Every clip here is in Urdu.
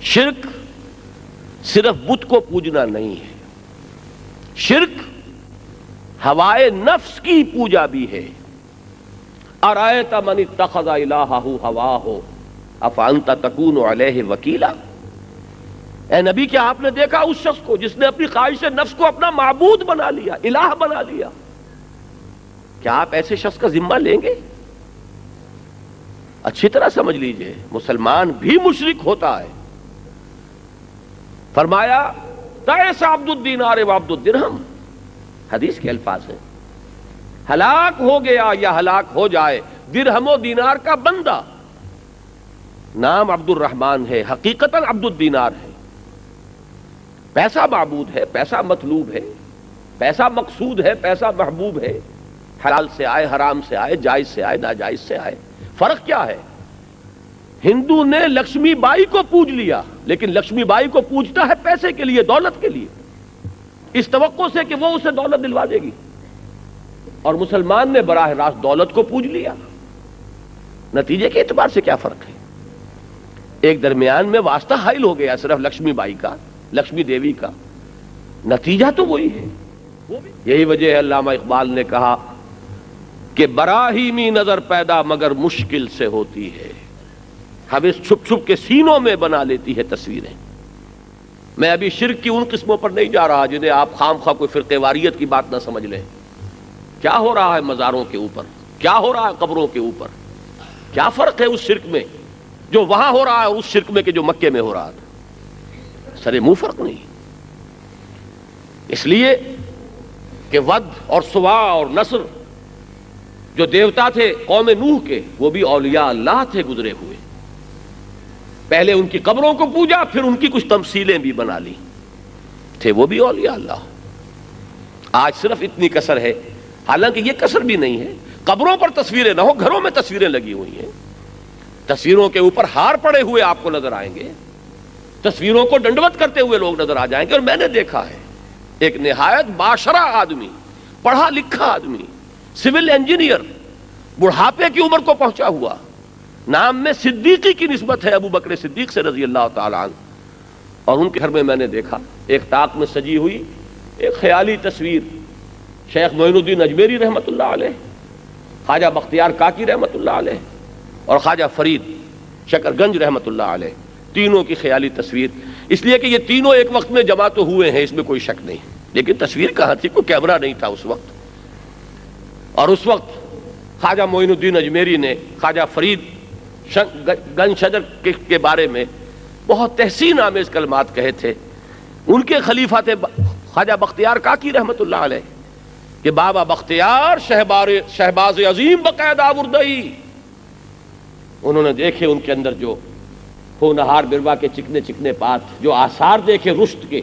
شرک صرف بت کو پوجنا نہیں ہے، شرک ہوائے نفس کی پوجا بھی ہے۔ ارأیت من اتخذ الہہ ہواہ افانت تکون علیہ وکیلا، اے نبی کیا آپ نے دیکھا اس شخص کو جس نے اپنی خواہش نفس کو اپنا معبود بنا لیا، الہ بنا لیا؟ کیا آپ ایسے شخص کا ذمہ لیں گے؟ اچھی طرح سمجھ لیجئے، مسلمان بھی مشرک ہوتا ہے۔ فرمایا تعس عبد الدینار و عبد الدرہم، حدیث کے الفاظ ہیں، ہلاک ہو گیا یا ہلاک ہو جائے درہم و دینار کا بندہ۔ نام عبد الرحمن ہے، حقیقتاً عبد الدینار ہے۔ پیسہ معبود ہے، پیسہ مطلوب ہے، پیسہ مقصود ہے، پیسہ محبوب ہے، حلال سے آئے، حرام سے آئے، جائز سے آئے، ناجائز سے آئے۔ فرق کیا ہے؟ ہندو نے لکشمی بائی کو پوج لیا، لیکن لکشمی بائی کو پوجتا ہے پیسے کے لیے، دولت کے لیے، اس توقع سے کہ وہ اسے دولت دلوا دے گی، اور مسلمان نے براہ راست دولت کو پوج لیا۔ نتیجے کے اعتبار سے کیا فرق ہے؟ ایک درمیان میں واسطہ حائل ہو گیا صرف لکشمی بائی کا، لکشمی دیوی کا، نتیجہ تو وہی ہے۔ یہی وجہ ہے علامہ اقبال نے کہا کہ براہیمی نظر پیدا مگر مشکل سے ہوتی ہے، حوث چھپ چھپ کے سینوں میں بنا لیتی ہے تصویریں۔ میں ابھی شرک کی ان قسموں پر نہیں جا رہا جنہیں آپ خام خواہ کوئی فرقہ واریت کی بات نہ سمجھ لیں۔ کیا ہو رہا ہے مزاروں کے اوپر، کیا ہو رہا ہے قبروں کے اوپر، کیا فرق ہے اس شرک میں جو وہاں ہو رہا ہے اس شرک میں کہ جو مکے میں ہو رہا تھا؟ سرے منہ فرق نہیں۔ اس لیے کہ ود اور سوا اور نصر جو دیوتا تھے قوم نوح کے، وہ بھی اولیاء اللہ تھے گزرے ہوئے۔ پہلے ان کی قبروں کو پوجا، پھر ان کی کچھ تمثیلیں بھی بنا لی، تھے وہ بھی اولیاء اللہ۔ آج صرف اتنی کسر ہے، حالانکہ یہ کسر بھی نہیں ہے، قبروں پر تصویریں نہ ہو، گھروں میں تصویریں لگی ہوئی ہیں، تصویروں کے اوپر ہار پڑے ہوئے آپ کو نظر آئیں گے، تصویروں کو ڈنڈوت کرتے ہوئے لوگ نظر آ جائیں گے۔ اور میں نے دیکھا ہے ایک نہایت باشرہ آدمی، پڑھا لکھا آدمی، سول انجینئر، بڑھاپے کی عمر کو پہنچا ہوا، نام میں صدیقی کی نسبت ہے ابو بکر صدیق سے رضی اللہ تعالیٰ عنہ، اور ان کے گھر میں نے دیکھا ایک طاق میں سجی ہوئی ایک خیالی تصویر، شیخ معین الدین اجمیری رحمۃ اللہ علیہ، خواجہ بختیار کاکی رحمۃ اللہ علیہ، اور خواجہ فرید شکر گنج رحمۃ اللہ علیہ، تینوں کی خیالی تصویر۔ اس لیے کہ یہ تینوں ایک وقت میں جمع تو ہوئے ہیں، اس میں کوئی شک نہیں، لیکن تصویر کہاں تھی؟ کوئی کیمرہ نہیں تھا اس وقت، اور اس وقت خواجہ معین الدین اجمیری نے خواجہ فرید گنج شجر کے بارے میں بہت تحسین آمیز کلمات کہے تھے۔ ان کے خلیفہ تھے خواجہ بختیار کاکی رحمۃ اللہ علیہ، کہ بابا بختیار شہباز عظیم بقید آوردئی۔ انہوں نے دیکھے ان کے اندر جو ہونہار بروا کے چکنے چکنے پات، جو آثار دیکھے رشد کے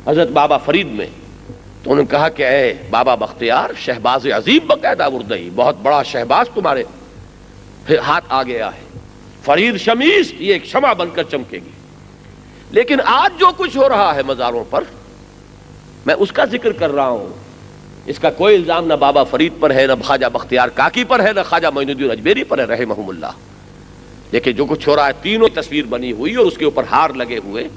حضرت بابا فرید میں، تو انہوں نے کہا کہ اے بابا بختیار شہباز عظیم بقید آوردئی، بہت بڑا شہباز تمہارے ہاتھ آ گیا ہے، فرید شمیس یہ ایک شمع بن کر چمکے گی۔ لیکن آج جو کچھ ہو رہا ہے مزاروں پر، میں اس کا ذکر کر رہا ہوں، اس کا کوئی الزام نہ بابا فرید پر ہے، نہ خواجہ بختیار کاکی پر ہے، نہ خواجہ معین الدین اجمیری پر ہے رحمہم اللہ۔ لیکن جو کچھ ہو رہا ہے، تینوں تصویر بنی ہوئی اور اس کے اوپر ہار لگے ہوئے،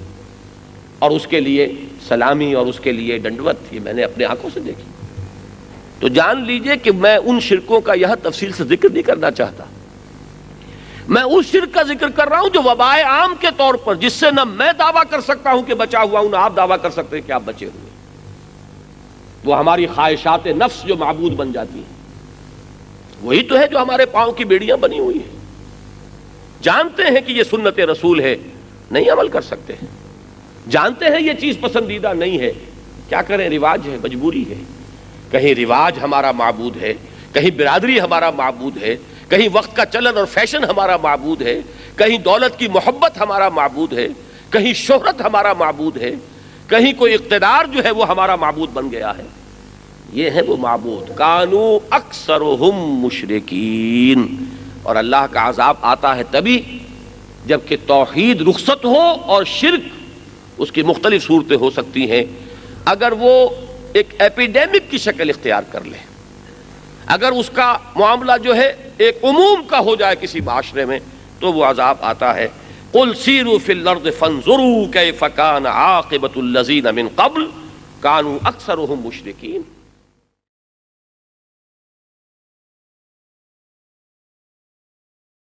اور اس کے لیے سلامی اور اس کے لیے ڈنڈوت، یہ میں نے اپنے آنکھوں سے دیکھی۔ تو جان لیجئے کہ میں ان شرکوں کا یہاں تفصیل سے ذکر نہیں کرنا چاہتا، میں اس شرک کا ذکر کر رہا ہوں جو وبائے عام کے طور پر، جس سے نہ میں دعویٰ کر سکتا ہوں کہ بچا ہوا ہوں، نہ آپ دعویٰ کر سکتے ہیں کہ آپ بچے ہوئے۔ وہ ہماری خواہشات نفس جو معبود بن جاتی ہیں، وہی تو ہے جو ہمارے پاؤں کی بیڑیاں بنی ہوئی ہیں۔ جانتے ہیں کہ یہ سنت رسول ہے، نہیں عمل کر سکتے ہیں، جانتے ہیں یہ چیز پسندیدہ نہیں ہے، کیا کریں؟ رواج ہے، مجبوری ہے۔ کہیں رواج ہمارا معبود ہے، کہیں برادری ہمارا معبود ہے، کہیں وقت کا چلن اور فیشن ہمارا معبود ہے، کہیں دولت کی محبت ہمارا معبود ہے، کہیں شہرت ہمارا معبود ہے، کہیں کوئی اقتدار جو ہے وہ ہمارا معبود بن گیا ہے۔ یہ ہے وہ معبود، کانو اکثرہم مشرکین۔ اور اللہ کا عذاب آتا ہے تبھی جبکہ توحید رخصت ہو اور شرک اس کی مختلف صورتیں ہو سکتی ہیں، اگر وہ ایک ایپیڈیمک کی شکل اختیار کر لے، اگر اس کا معاملہ جو ہے ایک عموم کا ہو جائے کسی معاشرے میں، تو وہ عذاب آتا ہے۔ قل سیروا فی الارض فانظروا کیف کان عاقبۃ الذین من قبل کانوا اکثرهم مشرکین.